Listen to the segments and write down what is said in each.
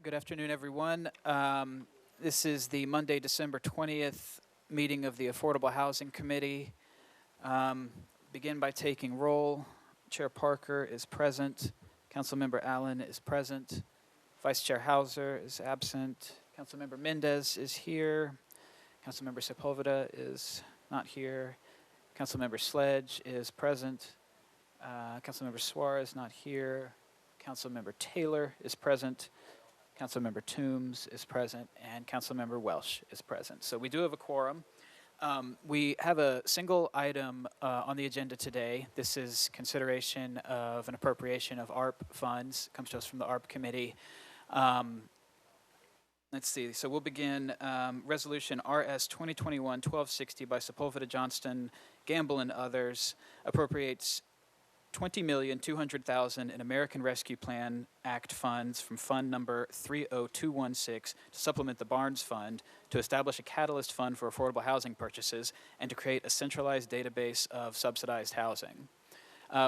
Good afternoon, everyone. This is the Monday, December 20th meeting of the Affordable Housing Committee. Begin by taking roll. Chair Parker is present. Councilmember Allen is present. Vice Chair Hauser is absent. Councilmember Mendez is here. Councilmember Sepulveda is not here. Councilmember Sledge is present. Councilmember Suarez not here. Councilmember Taylor is present. Councilmember Toombs is present, and Councilmember Welsh is present. So we do have a quorum. We have a single item on the agenda today. This is consideration of an appropriation of ARP funds. It comes to us from the ARP committee. Let's see. So we'll begin Resolution RS 2021-1260 by Sepulveda, Johnston, Gamble, and others appropriates $20,200,000 in American Rescue Plan Act funds from Fund Number 30216 to supplement the Barnes Fund to establish a catalyst fund for affordable housing purchases and to create a centralized database of subsidized housing.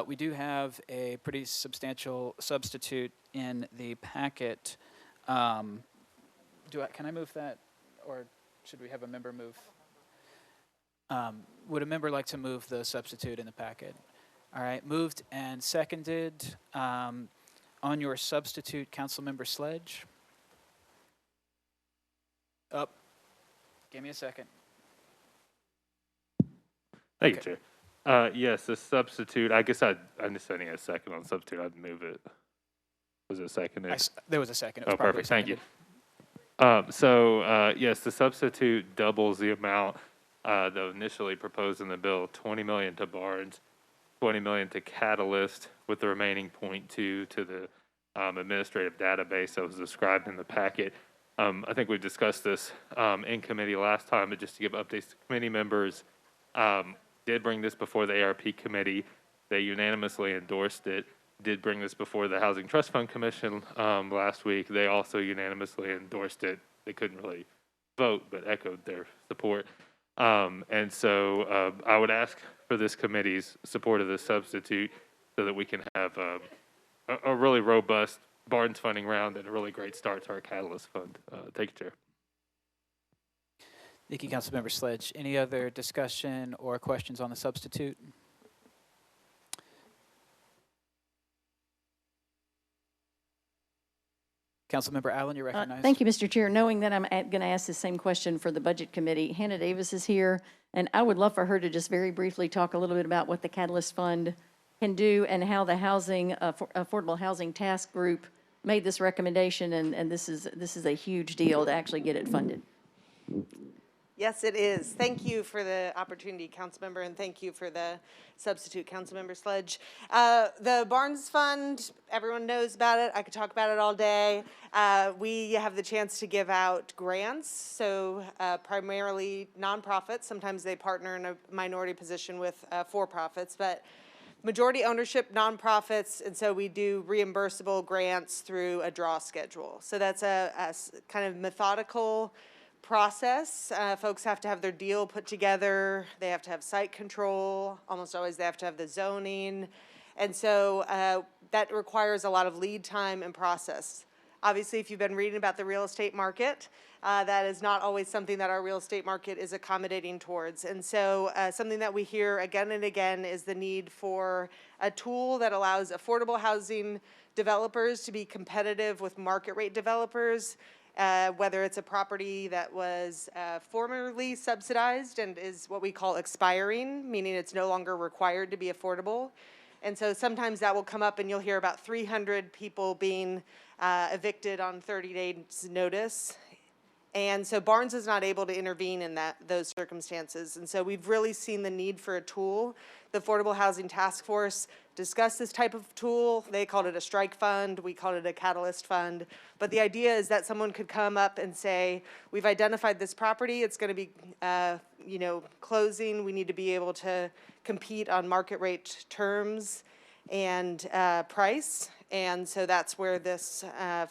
We do have a pretty substantial substitute in the packet. Can I move that, or should we have a member move? Would a member like to move the substitute in the packet? All right, moved and seconded. On your substitute, Councilmember Sledge. Up. Give me a second. Thank you, Chair. Yes, the substitute, I guess I'm just sending a second on substitute. I'd move it. Was it seconded? There was a second. Oh, perfect. Thank you. Yes, the substitute doubles the amount that was initially proposed in the bill, $20 million to Barnes, $20 million to Catalyst, with the remaining 0.2 to the administrative database that was described in the packet. I think we discussed this in committee last time, but just to give updates to committee members, did bring this before the ARP committee. They unanimously endorsed it. Did bring this before the Housing Trust Fund Commission last week. They also unanimously endorsed it. They couldn't really vote, but echoed their support. And so I would ask for this committee's support of this substitute so that we can have a really robust Barnes funding round and a really great start to our Catalyst Fund. Thank you, Chair. Thank you, Councilmember Sledge. Any other discussion or questions on the substitute? Councilmember Allen, you're recognized. Thank you, Mr. Chair. Knowing that I'm going to ask the same question for the Budget Committee, Hannah Davis is here, and I would love for her to just very briefly talk a little bit about what the Catalyst Fund can do and how the Affordable Housing Task Group made this recommendation, and this is a huge deal to actually get it funded. Yes, it is. Thank you for the opportunity, Councilmember, and thank you for the substitute, Councilmember Sledge. The Barnes Fund, everyone knows about it. I could talk about it all day. We have the chance to give out grants, so primarily nonprofits. Sometimes they partner in a minority position with for-profits, but majority ownership nonprofits, and so we do reimbursable grants through a draw schedule. So that's a kind of methodical process. Folks have to have their deal put together. They have to have site control. Almost always they have to have the zoning. And so that requires a lot of lead time and process. Obviously, if you've been reading about the real estate market, that is not always something that our real estate market is accommodating towards. And so something that we hear again and again is the need for a tool that allows affordable housing developers to be competitive with market rate developers. Whether it's a property that was formerly subsidized and is what we call expiring, meaning it's no longer required to be affordable. And so sometimes that will come up and you'll hear about 300 people being evicted on 30 days notice. And so Barnes is not able to intervene in those circumstances. And so we've really seen the need for a tool. The Affordable Housing Task Force discussed this type of tool. They called it a strike fund. We called it a catalyst fund. But the idea is that someone could come up and say, we've identified this property. It's going to be, closing. We need to be able to compete on market rate terms and price. And so that's where this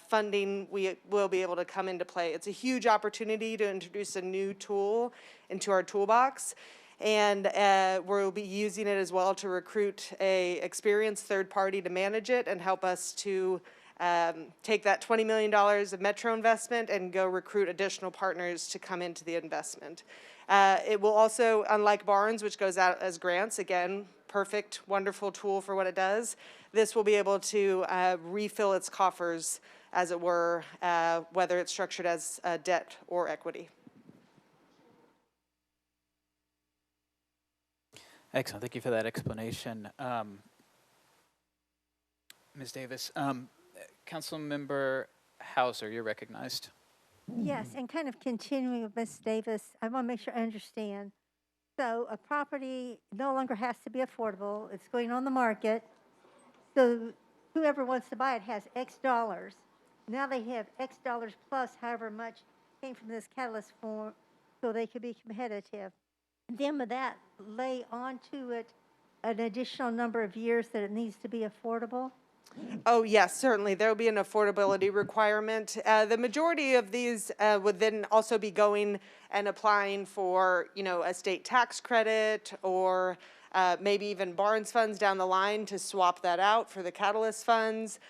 funding will be able to come into play. It's a huge opportunity to introduce a new tool into our toolbox. And we'll be using it as well to recruit a experienced third party to manage it and help us to take that $20 million of Metro investment and go recruit additional partners to come into the investment. It will also, unlike Barnes, which goes out as grants, again, perfect, wonderful tool for what it does, this will be able to refill its coffers, as it were, whether it's structured as debt or equity. Excellent. Thank you for that explanation. Ms. Davis, Councilmember Hauser, you're recognized. Yes, and kind of continuing with Ms. Davis, I want to make sure I understand. So a property no longer has to be affordable. It's going on the market. So whoever wants to buy it has X dollars. Now they have X dollars plus however much came from this catalyst form so they could be competitive. Then with that, lay onto it an additional number of years that it needs to be affordable? Oh, yes, certainly. There will be an affordability requirement. The majority of these would then also be going and applying for, a state tax credit or maybe even Barnes funds down the line to swap that out for the catalyst funds.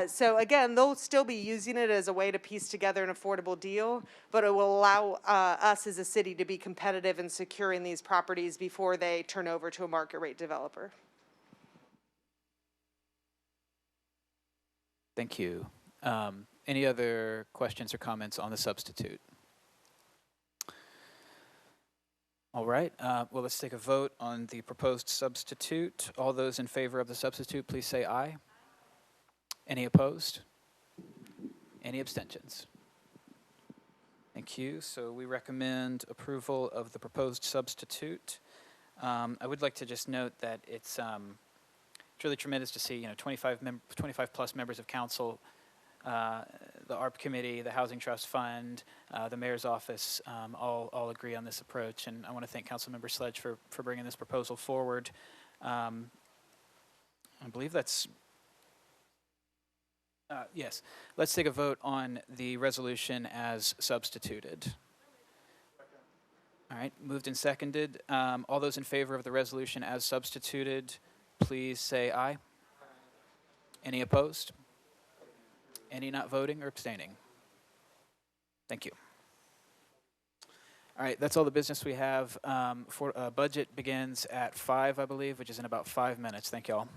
So again, they'll still be using it as a way to piece together an affordable deal, but it will allow us as a city to be competitive in securing these properties before they turn over to a market rate developer. Thank you. Any other questions or comments on the substitute? All right. Well, let's take a vote on the proposed substitute. All those in favor of the substitute, please say aye. Any opposed? Any abstentions? Thank you. So we recommend approval of the proposed substitute. I would like to just note that it's really tremendous to see, 25 plus members of council, the ARP committee, the Housing Trust Fund, the mayor's office, all agree on this approach. And I want to thank Councilmember Sledge for bringing this proposal forward. I believe that's, yes. Let's take a vote on the resolution as substituted. All right, moved and seconded. All those in favor of the resolution as substituted, please say aye. Any opposed? Any not voting or abstaining? Thank you. All right, that's all the business we have. For budget begins at 5, I believe, which is in about 5 minutes. Thank you all.